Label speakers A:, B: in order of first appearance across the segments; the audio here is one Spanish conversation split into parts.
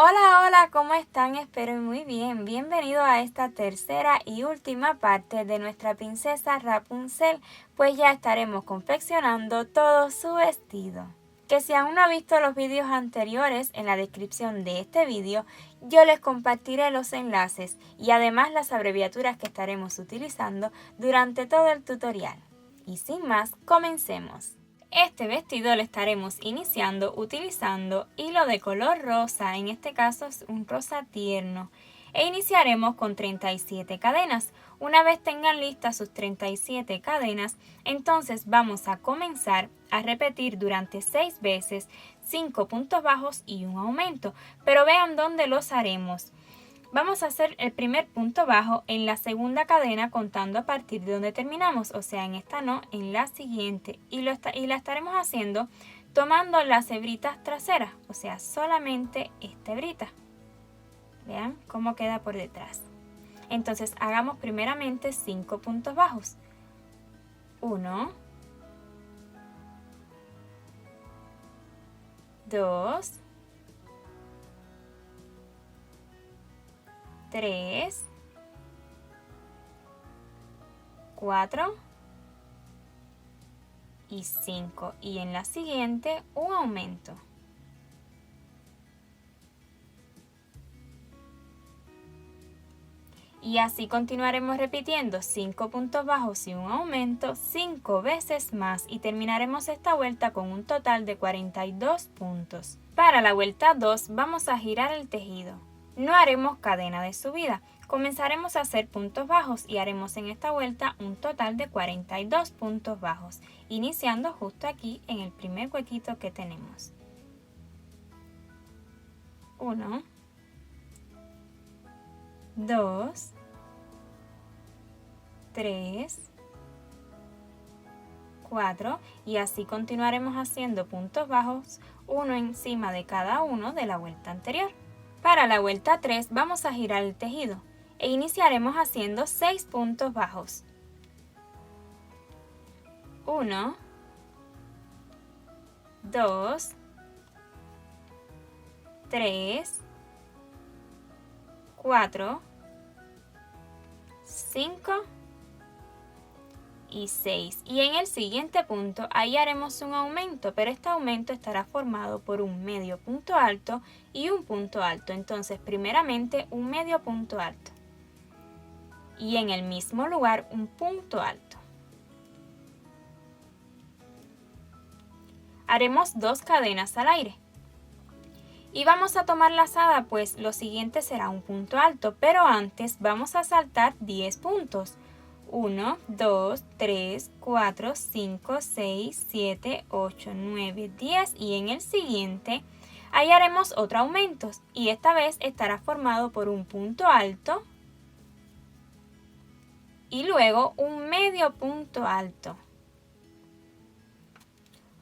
A: Hola, hola, ¿cómo están? Espero muy bien. Bienvenido a esta tercera y última parte de nuestra princesa Rapunzel, pues ya estaremos confeccionando todo su vestido. Que si aún no ha visto los vídeos anteriores, en la descripción de este vídeo yo les compartiré los enlaces y además las abreviaturas que estaremos utilizando durante todo el tutorial. Y sin más, comencemos. Este vestido lo estaremos iniciando utilizando hilo de color rosa, en este caso es un rosa tierno, e iniciaremos con 37 cadenas. Una vez tengan listas sus 37 cadenas, entonces vamos a comenzar a repetir durante 6 veces 5 puntos bajos y un aumento, pero vean dónde los haremos. Vamos a hacer el primer punto bajo en la segunda cadena contando a partir de donde terminamos, o sea, en esta no, en la siguiente. Y la estaremos haciendo tomando las hebritas traseras, o sea, solamente esta hebrita. Vean cómo queda por detrás. Entonces, hagamos primeramente 5 puntos bajos. 1, 2, 3, 4 y 5. Y en la siguiente un aumento. Y así continuaremos repitiendo 5 puntos bajos y un aumento 5 veces más y terminaremos esta vuelta con un total de 42 puntos. Para la vuelta 2 vamos a girar el tejido. No haremos cadena de subida, comenzaremos a hacer puntos bajos y haremos en esta vuelta un total de 42 puntos bajos, iniciando justo aquí en el primer huequito que tenemos. 1, 2, 3, 4 y así continuaremos haciendo puntos bajos uno encima de cada uno de la vuelta anterior. Para la vuelta 3 vamos a girar el tejido e iniciaremos haciendo 6 puntos bajos. 1, 2, 3, 4, 5 y 6. Y en el siguiente punto ahí haremos un aumento, pero este aumento estará formado por un medio punto alto y un punto alto. Entonces, primeramente un medio punto alto. Y en el mismo lugar un punto alto. Haremos 2 cadenas al aire. Y vamos a tomar lazada, pues lo siguiente será un punto alto, pero antes vamos a saltar 10 puntos. 1, 2, 3, 4, 5, 6, 7, 8, 9, 10 y en el siguiente ahí haremos otro aumento y esta vez estará formado por un punto alto y luego un medio punto alto.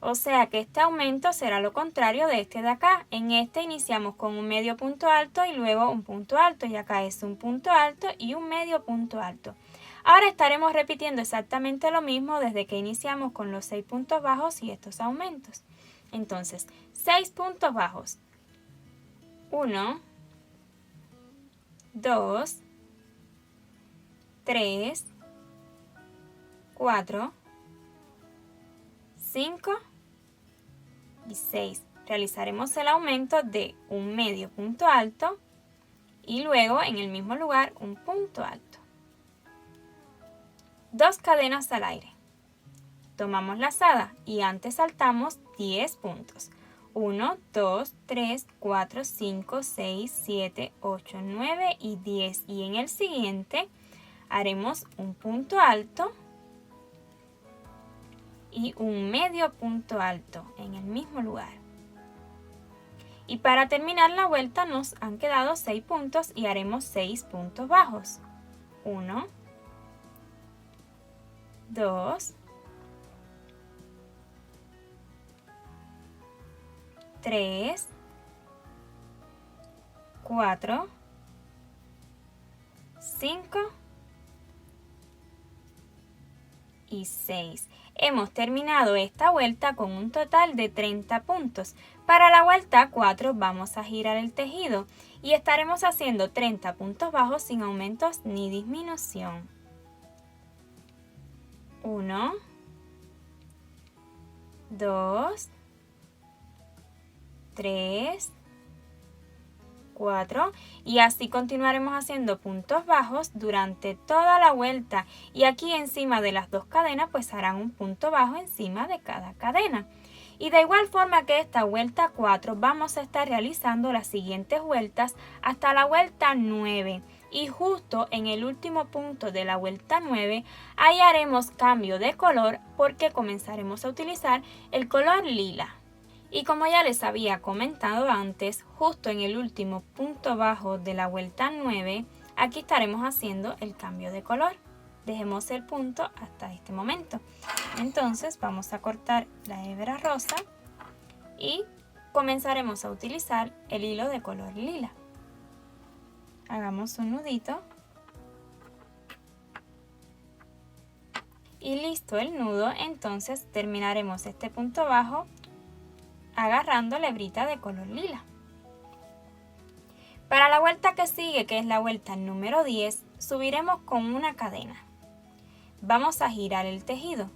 A: O sea que este aumento será lo contrario de este de acá. En este iniciamos con un medio punto alto y luego un punto alto y acá es un punto alto y un medio punto alto. Ahora estaremos repitiendo exactamente lo mismo desde que iniciamos con los 6 puntos bajos y estos aumentos. Entonces, 6 puntos bajos. 1, 2, 3, 4, 5 y 6. Realizaremos el aumento de un medio punto alto y luego en el mismo lugar un punto alto. 2 cadenas al aire. Tomamos lazada y antes saltamos 10 puntos. 1, 2, 3, 4, 5, 6, 7, 8, 9 y 10. Y en el siguiente haremos un punto alto y un medio punto alto en el mismo lugar. Y para terminar la vuelta nos han quedado 6 puntos y haremos 6 puntos bajos. 1, 2, 3, 4, 5 y 6. Hemos terminado esta vuelta con un total de 30 puntos. Para la vuelta 4 vamos a girar el tejido y estaremos haciendo 30 puntos bajos sin aumentos ni disminución. 1, 2, 3, 4 y así continuaremos haciendo puntos bajos durante toda la vuelta y aquí encima de las dos cadenas pues harán un punto bajo encima de cada cadena. Y de igual forma que esta vuelta 4 vamos a estar realizando las siguientes vueltas hasta la vuelta 9 y justo en el último punto de la vuelta 9 ahí haremos cambio de color porque comenzaremos a utilizar el color lila. Y como ya les había comentado antes, justo en el último punto bajo de la vuelta 9, aquí estaremos haciendo el cambio de color. Dejemos el punto hasta este momento. Entonces vamos a cortar la hebra rosa y comenzaremos a utilizar el hilo de color lila. Hagamos un nudito. Y listo el nudo, entonces terminaremos este punto bajo agarrando la hebrita de color lila. Para la vuelta que sigue, que es la vuelta número 10, subiremos con una cadena. Vamos a girar el tejido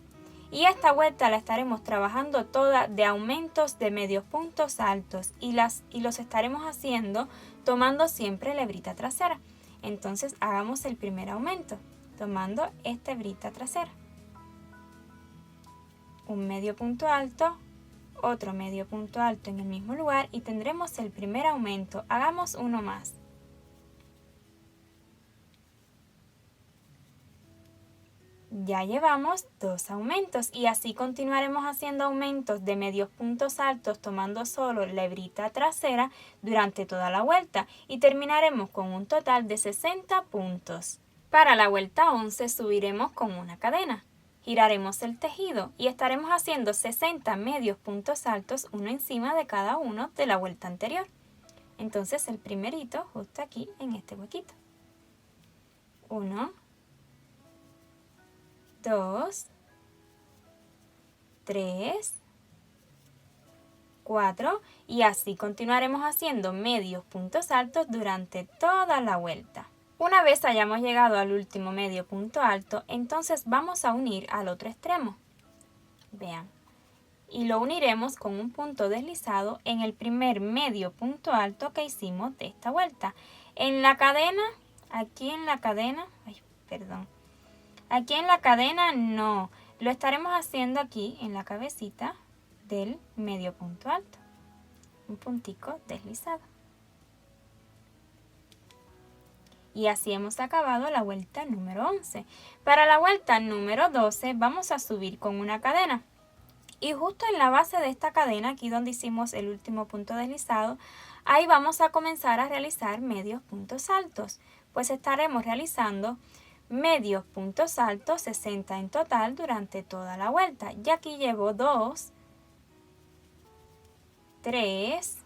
A: y esta vuelta la estaremos trabajando toda de aumentos de medios puntos altos y los estaremos haciendo tomando siempre la hebrita trasera. Entonces hagamos el primer aumento tomando esta hebrita trasera. Un medio punto alto, otro medio punto alto en el mismo lugar y tendremos el primer aumento. Hagamos uno más. Ya llevamos 2 aumentos y así continuaremos haciendo aumentos de medios puntos altos tomando solo la hebrita trasera durante toda la vuelta y terminaremos con un total de 60 puntos. Para la vuelta 11 subiremos con una cadena. Giraremos el tejido y estaremos haciendo 60 medios puntos altos uno encima de cada uno de la vuelta anterior. Entonces el primerito justo aquí en este huequito. 1, 2, 3, 4 y así continuaremos haciendo medios puntos altos durante toda la vuelta. Una vez hayamos llegado al último medio punto alto, entonces vamos a unir al otro extremo. Vean. Y lo uniremos con un punto deslizado en el primer medio punto alto que hicimos de esta vuelta. En la cadena, aquí en la cadena no, lo estaremos haciendo aquí en la cabecita del medio punto alto. Un puntico deslizado. Y así hemos acabado la vuelta número 11. Para la vuelta número 12 vamos a subir con una cadena. Y justo en la base de esta cadena, aquí donde hicimos el último punto deslizado, ahí vamos a comenzar a realizar medios puntos altos. Pues estaremos realizando medios puntos altos, 60 en total durante toda la vuelta. Y aquí llevo 2, 3,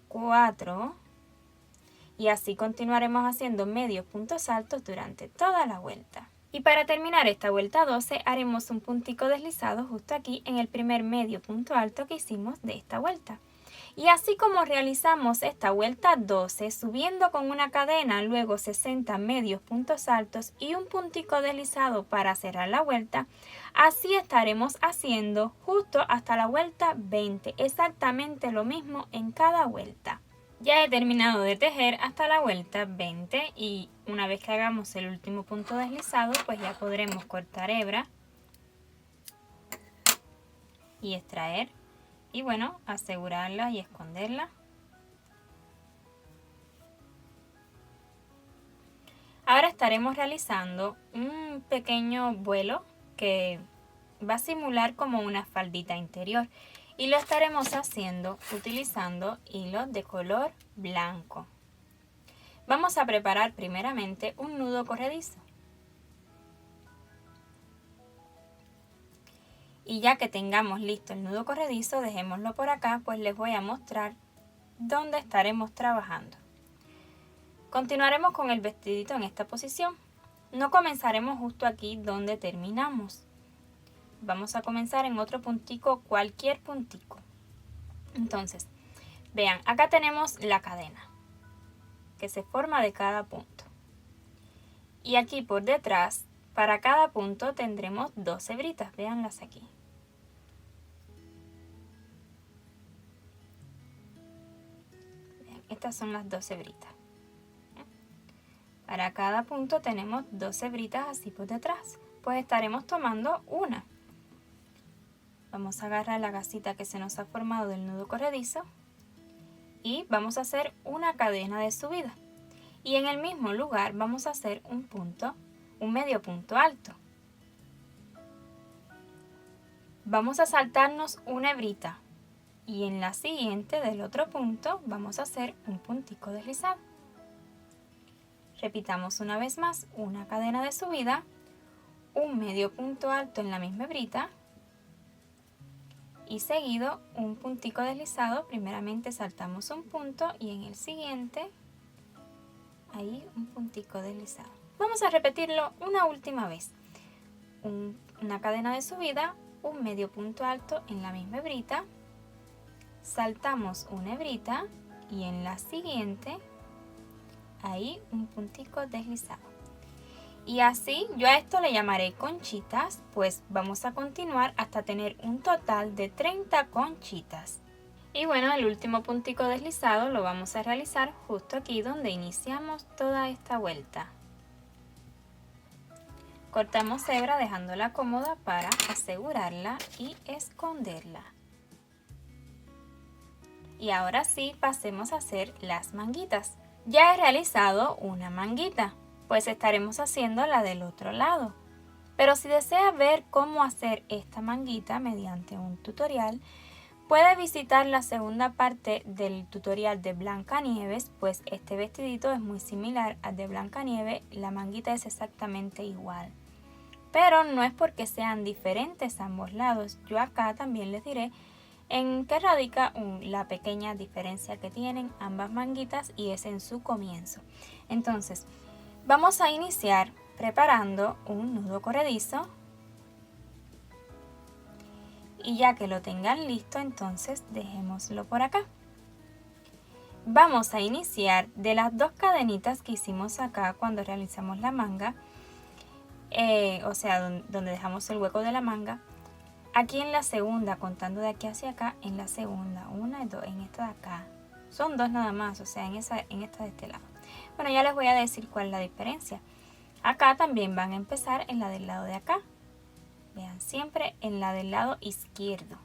A: 4... y así continuaremos haciendo medios puntos altos durante toda la vuelta. Y para terminar esta vuelta 12 haremos un puntico deslizado justo aquí en el primer medio punto alto que hicimos de esta vuelta. Y así como realizamos esta vuelta 12 subiendo con una cadena, luego 60 medios puntos altos y un puntico deslizado para cerrar la vuelta, así estaremos haciendo justo hasta la vuelta 20, exactamente lo mismo en cada vuelta. Ya he terminado de tejer hasta la vuelta 20 y una vez que hagamos el último punto deslizado pues ya podremos cortar hebra y extraer y bueno, asegurarla y esconderla. Ahora estaremos realizando un pequeño vuelo que va a simular como una faldita interior. Y lo estaremos haciendo utilizando hilo de color blanco. Vamos a preparar primeramente un nudo corredizo. Y ya que tengamos listo el nudo corredizo, dejémoslo por acá, pues les voy a mostrar dónde estaremos trabajando. Continuaremos con el vestidito en esta posición. No comenzaremos justo aquí donde terminamos. Vamos a comenzar en otro puntico, cualquier puntico. Entonces, vean, acá tenemos la cadena que se forma de cada punto. Y aquí por detrás, para cada punto tendremos 2 hebritas, véanlas aquí. Vean, estas son las 2 hebritas. Para cada punto tenemos 2 hebritas así por detrás. Pues estaremos tomando una. Vamos a agarrar la gasita que se nos ha formado del nudo corredizo y vamos a hacer una cadena de subida. Y en el mismo lugar vamos a hacer un medio punto alto. Vamos a saltarnos una hebrita y en la siguiente del otro punto vamos a hacer un puntico deslizado. Repitamos una vez más una cadena de subida, un medio punto alto en la misma hebrita y seguido un puntico deslizado. Primeramente saltamos un punto y en el siguiente ahí un puntico deslizado. Vamos a repetirlo una última vez. Una cadena de subida, un medio punto alto en la misma hebrita, saltamos una hebrita y en la siguiente ahí un puntico deslizado. Y así yo a esto le llamaré conchitas, pues vamos a continuar hasta tener un total de 30 conchitas. Y bueno, el último puntico deslizado lo vamos a realizar justo aquí donde iniciamos toda esta vuelta. Cortamos hebra dejándola cómoda para asegurarla y esconderla. Y ahora sí, pasemos a hacer las manguitas. Ya he realizado una manguita, pues estaremos haciendo la del otro lado. Pero si desea ver cómo hacer esta manguita mediante un tutorial, puede visitar la segunda parte del tutorial de Blancanieves, pues este vestidito es muy similar al de Blancanieves, la manguita es exactamente igual. Pero no es porque sean diferentes ambos lados, yo acá también les diré en qué radica la pequeña diferencia que tienen ambas manguitas y es en su comienzo. Entonces, vamos a iniciar preparando un nudo corredizo y ya que lo tengan listo, entonces dejémoslo por acá. Vamos a iniciar de las 2 cadenitas que hicimos acá cuando realizamos la manga, o sea, donde dejamos el hueco de la manga. Aquí en la segunda, contando de aquí hacia acá, en la segunda, 1 y 2, en esta de acá. Son 2 nada más, o sea, en esta de este lado. Bueno, ya les voy a decir cuál es la diferencia. Acá también van a empezar en la del lado de acá. Vean, siempre en la del lado izquierdo.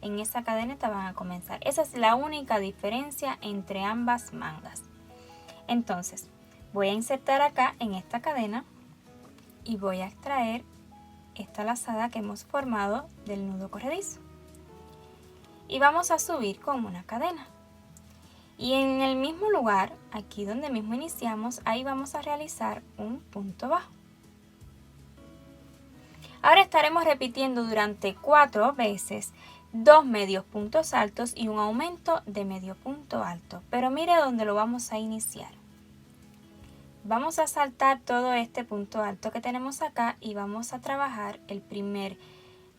A: En esa cadeneta van a comenzar. Esa es la única diferencia entre ambas mangas. Entonces, voy a insertar acá en esta cadena y voy a extraer esta lazada que hemos formado del nudo corredizo y vamos a subir con una cadena y en el mismo lugar, aquí donde mismo iniciamos, ahí vamos a realizar un punto bajo. Ahora estaremos repitiendo durante 4 veces 2 medios puntos altos y un aumento de medio punto alto, pero mire dónde lo vamos a iniciar. Vamos a saltar todo este punto alto que tenemos acá y vamos a trabajar el primer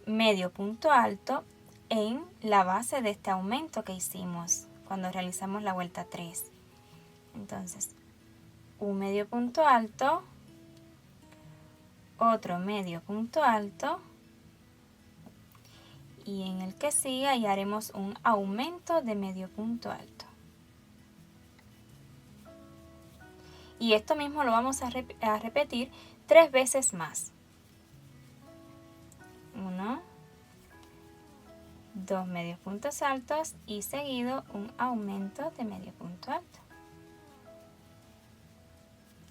A: medio punto alto en la base de este aumento que hicimos cuando realizamos la vuelta 3. Entonces, un medio punto alto, otro medio punto alto y en el que siga y haremos un aumento de medio punto alto. Y esto mismo lo vamos a repetir 3 veces más. 1, 2 medios puntos altos y seguido un aumento de medio punto alto.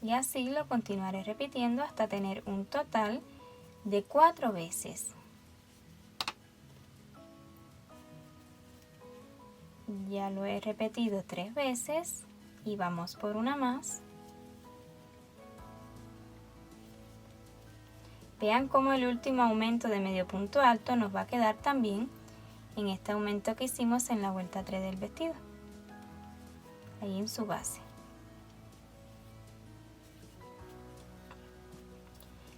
A: Y así lo continuaré repitiendo hasta tener un total de 4 veces. Ya lo he repetido 3 veces y vamos por una más. Vean cómo el último aumento de medio punto alto nos va a quedar también en este aumento que hicimos en la vuelta 3 del vestido, ahí en su base.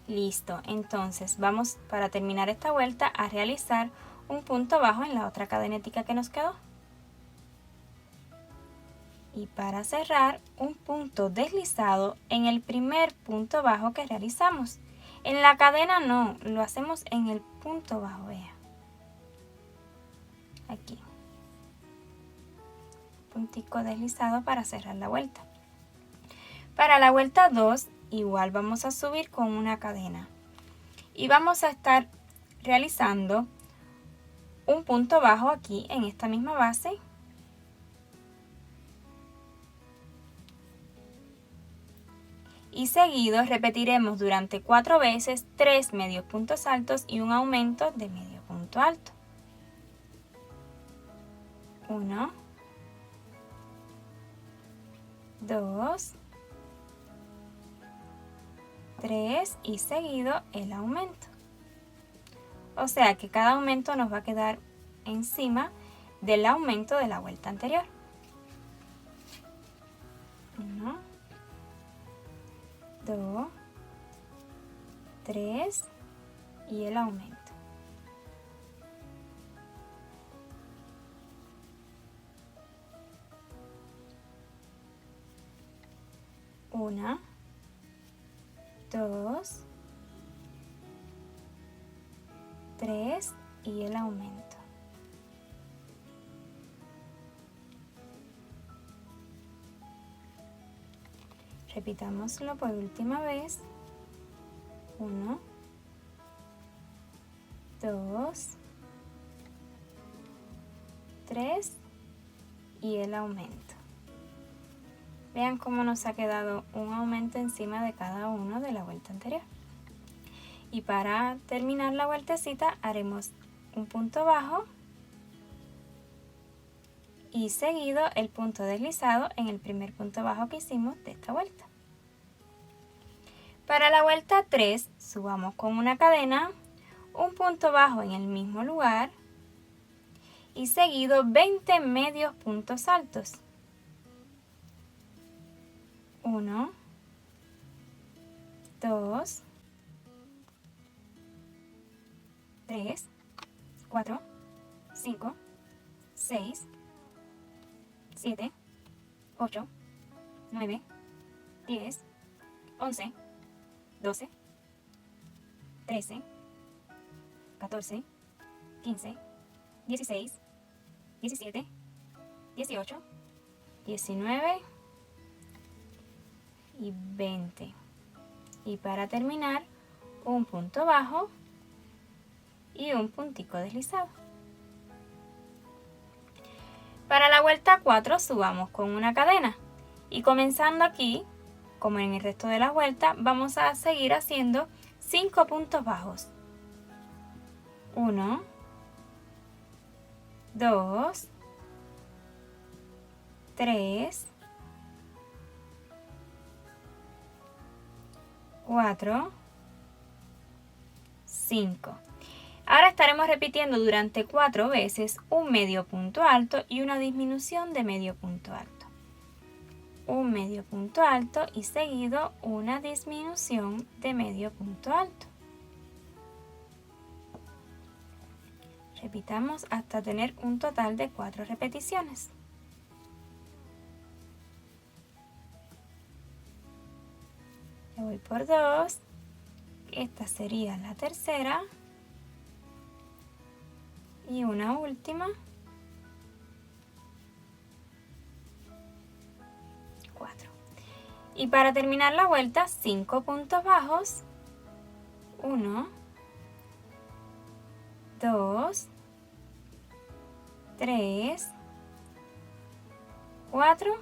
A: Listo, entonces vamos para terminar esta vuelta a realizar un punto bajo en la otra cadenetica que nos quedó. Y para cerrar, un punto deslizado en el primer punto bajo que realizamos. En la cadena no, lo hacemos en el punto bajo, vea. Aquí. Puntico deslizado para cerrar la vuelta. Para la vuelta 2, igual vamos a subir con una cadena. Y vamos a estar realizando un punto bajo aquí en esta misma base. Y seguido repetiremos durante 4 veces 3 medios puntos altos y un aumento de medio punto alto. 1, 2, 3 y seguido el aumento. O sea que cada aumento nos va a quedar encima del aumento de la vuelta anterior. 1, 2, 3 y el aumento. Una, 2, 3 y el aumento. Repitámoslo por última vez. 1, 2, 3 y el aumento. Vean cómo nos ha quedado un aumento encima de cada uno de la vuelta anterior. Y para terminar la vueltecita haremos un punto bajo y seguido el punto deslizado en el primer punto bajo que hicimos de esta vuelta. Para la vuelta 3 subamos con una cadena, un punto bajo en el mismo lugar y seguido 20 medios puntos altos. 1, 2, 3, 4, 5, 6, 7, 8, 9, 10, 11, 12, 13, 14, 15, 16, 17, 18, 19 y 20. Y para terminar, un punto bajo y un puntico deslizado. Para la vuelta 4 subamos con una cadena y comenzando aquí, como en el resto de las vueltas, vamos a seguir haciendo 5 puntos bajos. 1, 2, 3, 4, 5. Ahora estaremos repitiendo durante 4 veces un medio punto alto y una disminución de medio punto alto. Un medio punto alto y seguido una disminución de medio punto alto. Repitamos hasta tener un total de 4 repeticiones. Le voy por 2. Esta sería la tercera. Y una última. 4. Y para terminar la vuelta, 5 puntos bajos. 1, 2, 3, 4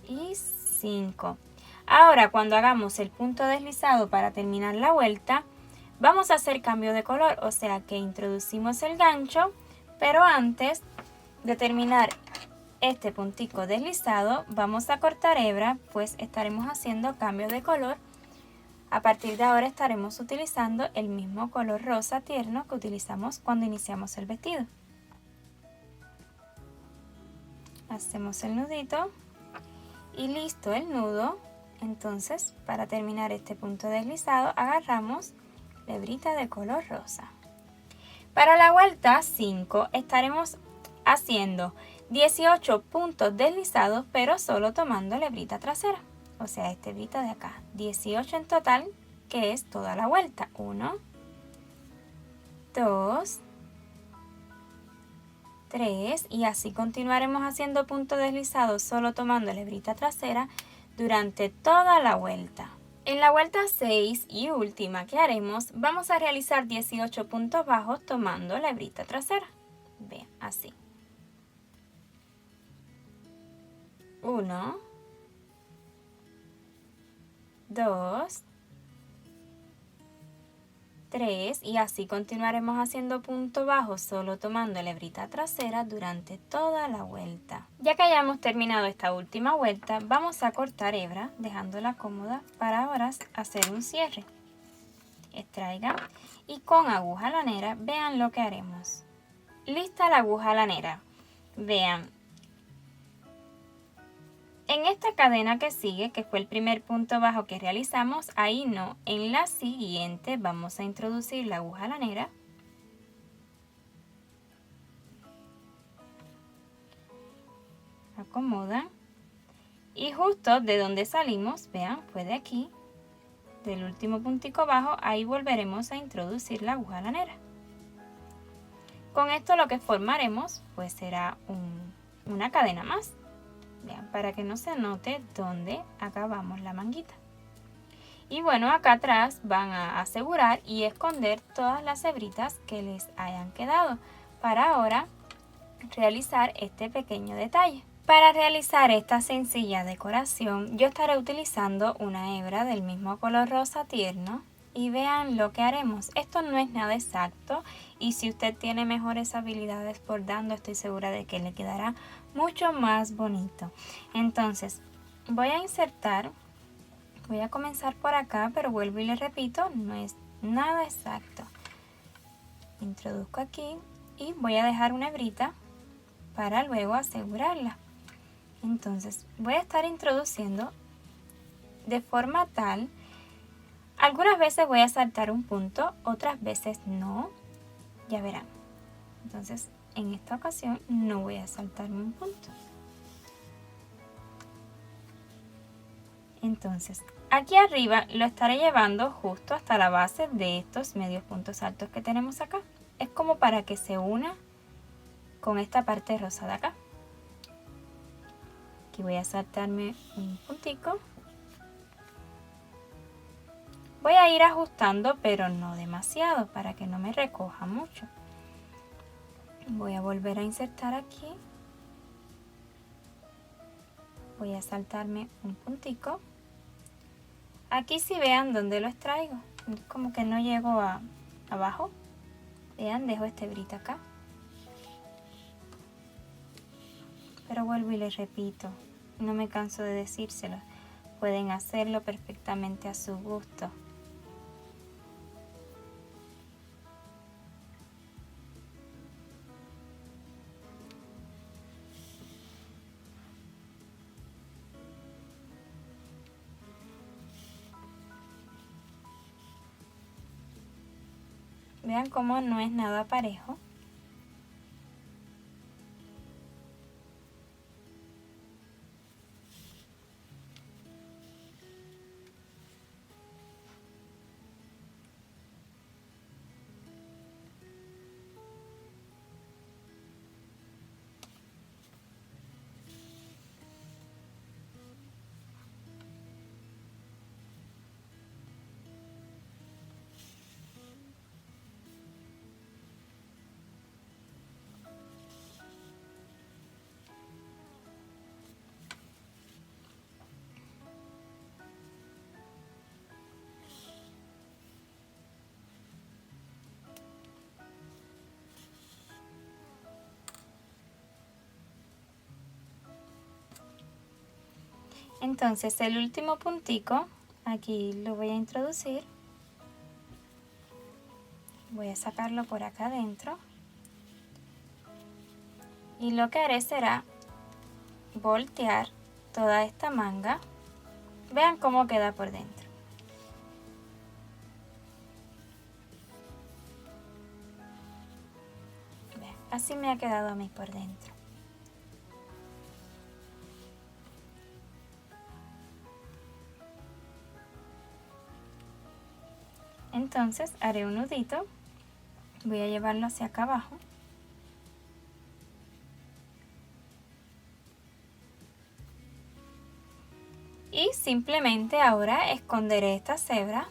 A: y 5. Ahora, cuando hagamos el punto deslizado para terminar la vuelta, vamos a hacer cambio de color, o sea que introducimos el gancho, pero antes de terminar este puntico deslizado, vamos a cortar hebra, pues estaremos haciendo cambio de color. A partir de ahora estaremos utilizando el mismo color rosa tierno que utilizamos cuando iniciamos el vestido. Hacemos el nudito y listo el nudo. Entonces, para terminar este punto deslizado, agarramos la hebrita de color rosa. Para la vuelta 5 estaremos haciendo 18 puntos deslizados, pero solo tomando la hebrita trasera, o sea, esta hebrita de acá. 18 en total, que es toda la vuelta. 1, 2, 3, y así continuaremos haciendo puntos deslizados solo tomando la hebrita trasera durante toda la vuelta. En la vuelta 6 y última que haremos, vamos a realizar 18 puntos bajos tomando la hebrita trasera. Vean, así. 1, 2, 3, y así continuaremos haciendo punto bajo solo tomando la hebrita trasera durante toda la vuelta. Ya que hayamos terminado esta última vuelta, vamos a cortar hebra dejándola cómoda para ahora hacer un cierre. Extraigan y con aguja lanera vean lo que haremos. Lista la aguja lanera. Vean, en esta cadena que sigue, que fue el primer punto bajo que realizamos, ahí no, en la siguiente vamos a introducir la aguja lanera. Acomodan. Y justo de donde salimos, vean, fue de aquí, del último puntico bajo, ahí volveremos a introducir la aguja lanera. Con esto lo que formaremos, pues será una cadena más. Vean, para que no se note dónde acabamos la manguita. Y bueno, acá atrás van a asegurar y esconder todas las hebritas que les hayan quedado para ahora realizar este pequeño detalle. Para realizar esta sencilla decoración yo estaré utilizando una hebra del mismo color rosa tierno. Y vean lo que haremos. Esto no es nada exacto y si usted tiene mejores habilidades bordando, estoy segura de que le quedará mucho más bonito. Entonces, voy a insertar, voy a comenzar por acá, pero vuelvo y le repito, no es nada exacto. Introduzco aquí y voy a dejar una hebrita para luego asegurarla. Entonces, voy a estar introduciendo de forma tal. Algunas veces voy a saltar un punto, otras veces no, ya verán. Entonces, en esta ocasión no voy a saltarme un punto. Entonces, aquí arriba lo estaré llevando justo hasta la base de estos medios puntos altos que tenemos acá. Es como para que se una con esta parte rosa de acá. Aquí voy a saltarme un puntico. Voy a ir ajustando, pero no demasiado, para que no me recoja mucho. Voy a volver a insertar aquí. Voy a saltarme un puntico. Aquí si vean dónde lo extraigo, como que no llego abajo. Vean, dejo esta hebrita acá. Pero vuelvo y les repito, no me canso de decírselo. Pueden hacerlo perfectamente a su gusto. Vean cómo no es nada parejo. Entonces el último puntico, aquí lo voy a introducir. Voy a sacarlo por acá adentro. Y lo que haré será voltear toda esta manga. Vean cómo queda por dentro. Vean, así me ha quedado a mí por dentro. Entonces haré un nudito, voy a llevarlo hacia acá abajo. Y simplemente ahora esconderé esta cebra.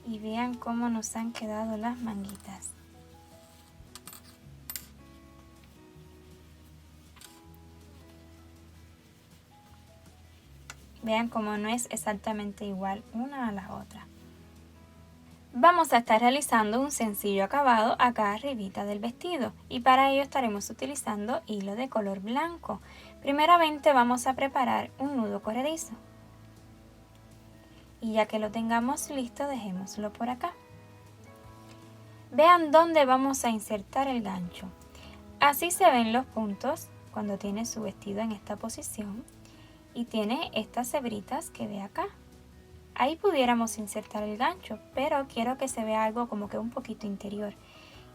A: Y vean cómo nos han quedado las manguitas. Vean cómo no es exactamente igual una a la otra. Vamos a estar realizando un sencillo acabado acá arribita del vestido y para ello estaremos utilizando hilo de color blanco. Primeramente vamos a preparar un nudo corredizo. Y ya que lo tengamos listo, dejémoslo por acá. Vean dónde vamos a insertar el gancho. Así se ven los puntos cuando tiene su vestido en esta posición y tiene estas hebritas que ve acá. Ahí pudiéramos insertar el gancho, pero quiero que se vea algo como que un poquito interior.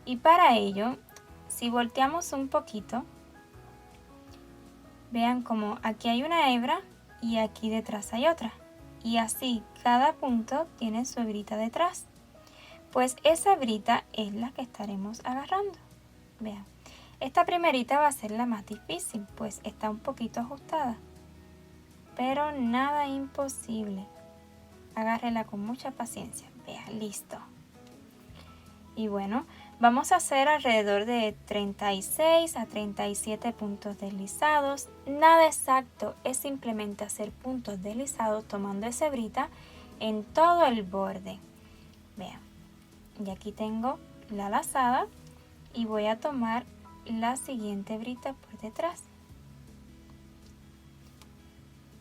A: Y para ello, si volteamos un poquito, vean como aquí hay una hebra y aquí detrás hay otra. Y así cada punto tiene su hebrita detrás. Pues esa hebrita es la que estaremos agarrando. Vean, esta primerita va a ser la más difícil, pues está un poquito ajustada. Pero nada imposible. Agárrela con mucha paciencia. Vean, listo. Y bueno, vamos a hacer alrededor de 36 a 37 puntos deslizados. Nada exacto, es simplemente hacer puntos deslizados tomando esa hebrita en todo el borde. Vean, y aquí tengo la lazada y voy a tomar la siguiente hebrita por detrás.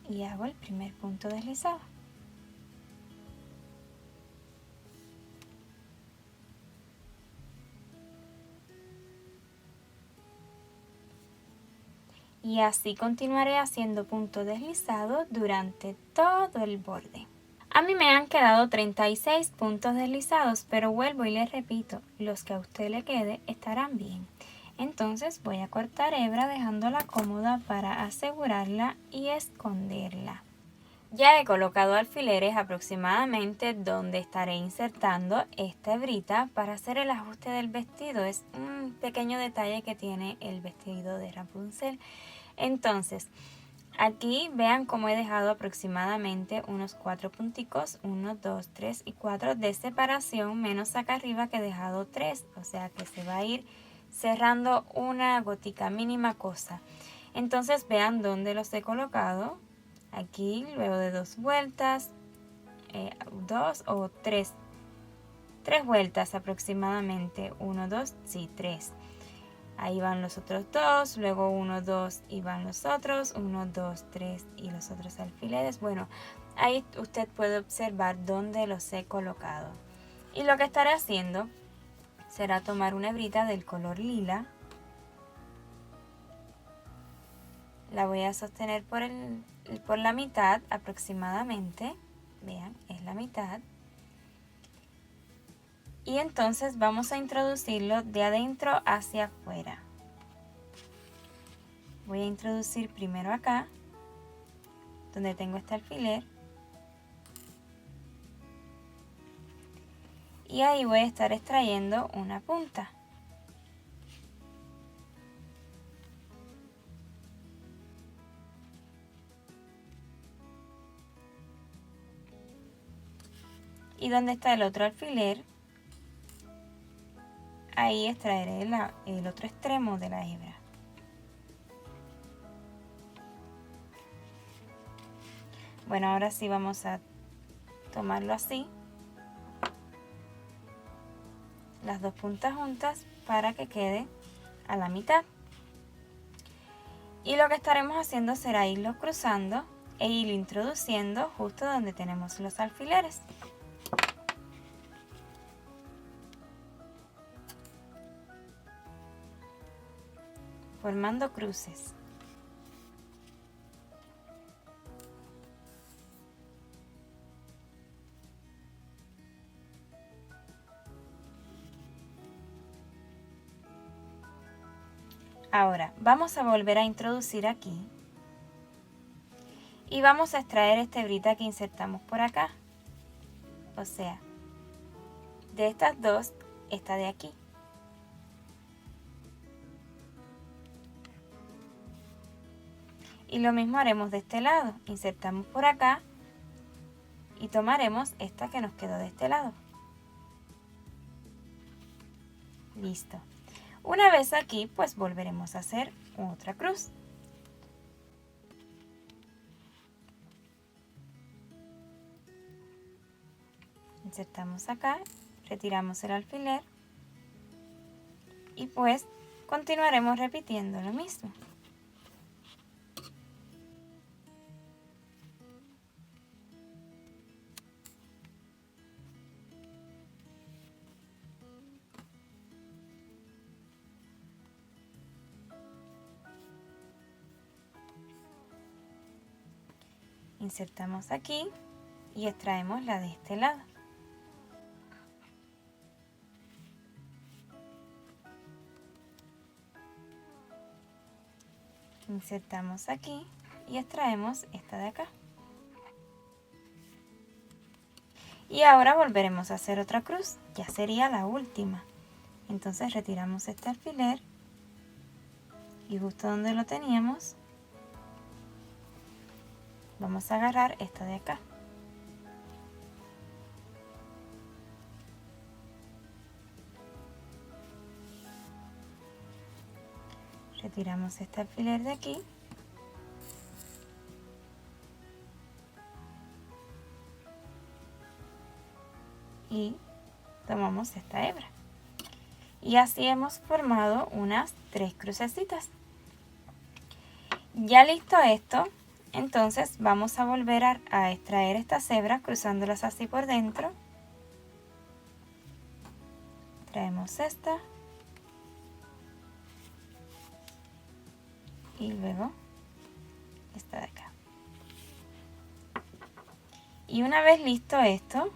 A: Y hago el primer punto deslizado. Y así continuaré haciendo puntos deslizados durante todo el borde. A mí me han quedado 36 puntos deslizados, pero vuelvo y les repito, los que a usted le quede estarán bien. Entonces voy a cortar hebra dejándola cómoda para asegurarla y esconderla. Ya he colocado alfileres aproximadamente donde estaré insertando esta hebrita para hacer el ajuste del vestido. Es un pequeño detalle que tiene el vestido de Rapunzel. Entonces, aquí vean cómo he dejado aproximadamente unos 4 punticos, 1, 2, 3 y 4 de separación, menos acá arriba que he dejado 3, o sea que se va a ir cerrando una gotica, mínima cosa. Entonces vean dónde los he colocado. Aquí luego de 2 vueltas, 2 o 3 vueltas aproximadamente, 1, 2, sí, 3. Ahí van los otros 2, luego 1, 2 y van los otros, 1, 2, 3 y los otros alfileres. Bueno, ahí usted puede observar dónde los he colocado. Y lo que estaré haciendo será tomar una hebrita del color lila. La voy a sostener por la mitad aproximadamente. Vean, es la mitad. Y entonces vamos a introducirlo de adentro hacia afuera. Voy a introducir primero acá, donde tengo este alfiler. Y ahí voy a estar extrayendo una punta. Y donde está el otro alfiler, ahí extraeré el otro extremo de la hebra. Bueno, ahora sí vamos a tomarlo así, las dos puntas juntas para que quede a la mitad. Y lo que estaremos haciendo será irlo cruzando e irlo introduciendo justo donde tenemos los alfileres. Formando cruces. Ahora vamos a volver a introducir aquí y vamos a extraer esta hebrita que insertamos por acá. O sea, de estas dos, esta de aquí. Y lo mismo haremos de este lado. Insertamos por acá y tomaremos esta que nos quedó de este lado. Listo. Una vez aquí, pues volveremos a hacer otra cruz. Insertamos acá, retiramos el alfiler y pues continuaremos repitiendo lo mismo. Insertamos aquí y extraemos la de este lado. Insertamos aquí y extraemos esta de acá. Y ahora volveremos a hacer otra cruz, ya sería la última. Entonces retiramos este alfiler y justo donde lo teníamos, vamos a agarrar esta de acá. Retiramos este alfiler de aquí. Y tomamos esta hebra. Y así hemos formado unas 3 crucecitas. Ya listo esto, entonces vamos a volver a extraer estas hebras cruzándolas así por dentro. Traemos esta. Y luego esta de acá. Y una vez listo esto,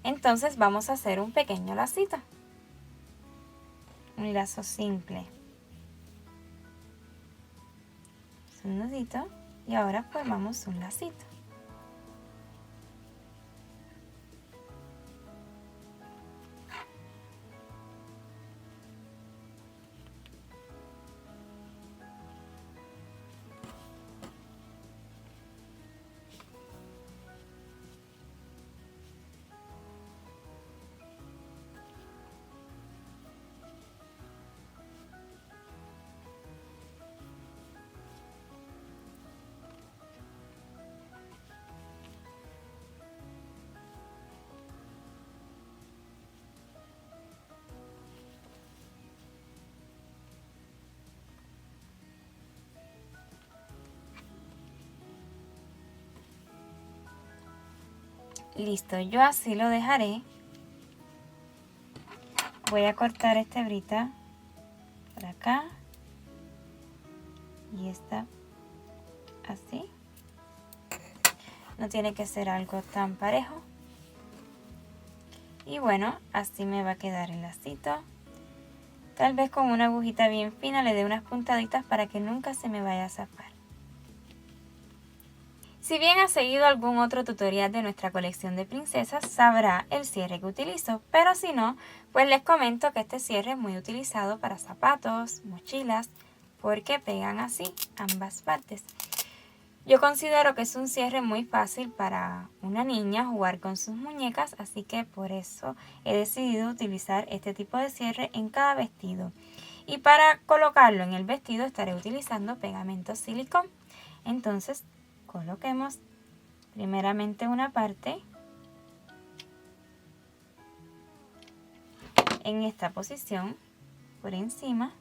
A: entonces vamos a hacer un pequeño lacito. Un lazo simple. Un nudito y ahora formamos un lacito. Listo, yo así lo dejaré. Voy a cortar esta hebrita por acá y esta así. No tiene que ser algo tan parejo. Y bueno, así me va a quedar el lacito. Tal vez con una agujita bien fina le dé unas puntaditas para que nunca se me vaya a zafar. Si bien ha seguido algún otro tutorial de nuestra colección de princesas, sabrá el cierre que utilizo, pero si no, pues les comento que este cierre es muy utilizado para zapatos, mochilas, porque pegan así ambas partes. Yo considero que es un cierre muy fácil para una niña jugar con sus muñecas, así que por eso he decidido utilizar este tipo de cierre en cada vestido. Y para colocarlo en el vestido estaré utilizando pegamento silicón. Entonces, coloquemos primeramente una parte en esta posición por encima.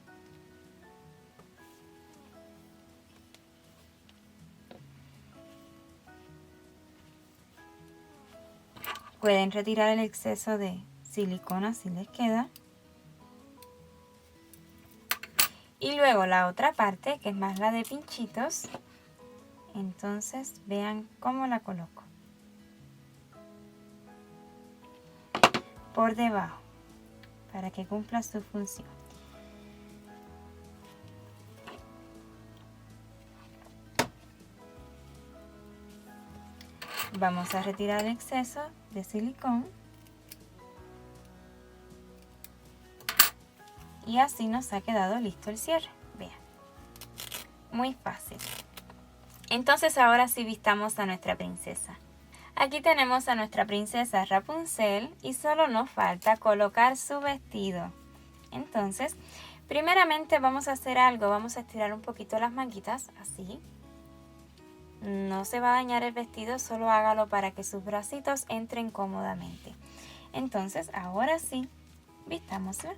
A: Pueden retirar el exceso de silicona si les queda. Y luego la otra parte, que es más la de pinchitos. Entonces vean cómo la coloco. Por debajo, para que cumpla su función. Vamos a retirar el exceso de silicón. Y así nos ha quedado listo el cierre. Vean. Muy fácil. Entonces ahora sí vistamos a nuestra princesa. Aquí tenemos a nuestra princesa Rapunzel y solo nos falta colocar su vestido. Entonces, primeramente vamos a hacer algo. Vamos a estirar un poquito las manguitas, así. No se va a dañar el vestido, solo hágalo para que sus bracitos entren cómodamente. Entonces, ahora sí, vistámosla.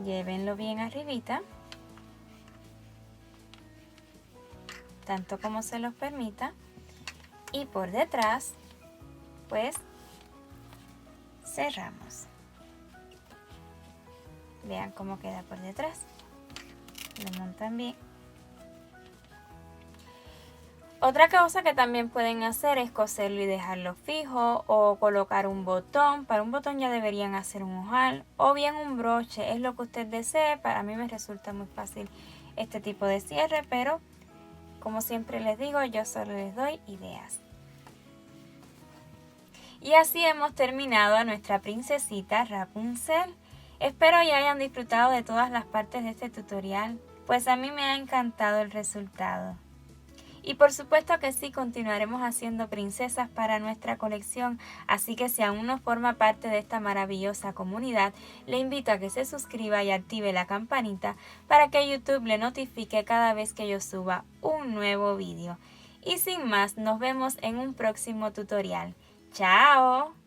A: Llévenlo bien arribita, tanto como se los permita, y por detrás, pues, cerramos. Vean cómo queda por detrás. Lo montan bien. Otra cosa que también pueden hacer es coserlo y dejarlo fijo o colocar un botón. Para un botón ya deberían hacer un ojal o bien un broche, es lo que usted desee. Para mí me resulta muy fácil este tipo de cierre, pero como siempre les digo, yo solo les doy ideas. Y así hemos terminado a nuestra princesita Rapunzel. Espero y hayan disfrutado de todas las partes de este tutorial, pues a mí me ha encantado el resultado. Y por supuesto que sí, continuaremos haciendo princesas para nuestra colección, así que si aún no forma parte de esta maravillosa comunidad, le invito a que se suscriba y active la campanita para que YouTube le notifique cada vez que yo suba un nuevo vídeo. Y sin más, nos vemos en un próximo tutorial. ¡Chao!